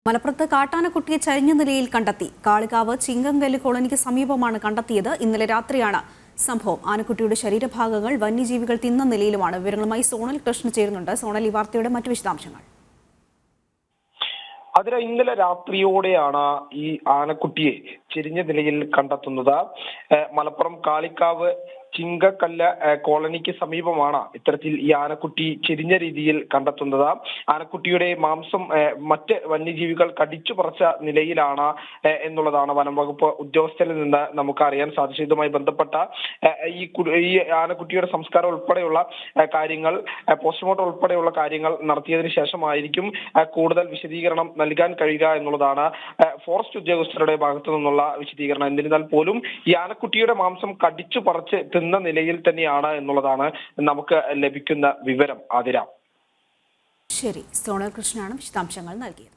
മലപ്പുറത്ത് കാട്ടാനക്കുട്ടിയെ ചരിഞ്ഞ നിലയിൽ കണ്ടെത്തി. കാളികാവ് ചിങ്കങ്കല്ല് കോളനിക്ക് സമീപമാണ് കണ്ടെത്തിയത്. ഇന്നലെ രാത്രിയാണ് സംഭവം. ആനക്കുട്ടിയുടെ ശരീരഭാഗങ്ങൾ വന്യജീവികൾ തിന്ന നിലയിലുമാണ്. വിവരങ്ങളുമായി സോണൽ കൃഷ്ണ ചേരുന്നുണ്ട്. സോണൽ, ഈ വാർത്തയുടെ മറ്റു വിശദാംശങ്ങൾ. ഇന്നലെ രാത്രിയോടെയാണ് ഈ ആനക്കുട്ടിയെ ചെരിഞ്ഞ നിലയിൽ കണ്ടെത്തുന്നത്. മലപ്പുറം കാളികാവ് ചിങ്കക്കല്ല് കോളനിക്ക് സമീപമാണ് ഇത്തരത്തിൽ ഈ ആനക്കുട്ടി ചെരിഞ്ഞ രീതിയിൽ കണ്ടെത്തുന്നത്. ആനക്കുട്ടിയുടെ മാംസം മറ്റ് വന്യജീവികൾ കടിച്ചു പറിച്ച നിലയിലാണ് എന്നുള്ളതാണ് വനം വകുപ്പ് ഉദ്യോഗസ്ഥരിൽ നിന്ന് നമുക്ക് അറിയാൻ സാധിച്ചത്. ഇതുമായി ബന്ധപ്പെട്ട ഈ ആനക്കുട്ടിയുടെ സംസ്കാരം ഉൾപ്പെടെയുള്ള കാര്യങ്ങൾ, പോസ്റ്റ്മോർട്ടം ഉൾപ്പെടെയുള്ള കാര്യങ്ങൾ നടത്തിയതിനു ശേഷമായിരിക്കും കൂടുതൽ വിശദീകരണം നൽകാൻ കഴിയുക എന്നുള്ളതാണ് ഫോറസ്റ്റ് ഉദ്യോഗസ്ഥരുടെ ഭാഗത്തു നിന്നുള്ള വിശദീകരണം. എന്നിരുന്നാൽ പോലും ഈ ആനക്കുട്ടിയുടെ മാംസം കടിച്ചു പറിച്ച് തിന്ന നിലയിൽ തന്നെയാണ് എന്നുള്ളതാണ് നമുക്ക് ലഭിക്കുന്ന വിവരം. ആതിര. ശരി, സോണൽ കൃഷ്ണനാണ് വിശദാംശങ്ങൾ നൽകിയത്.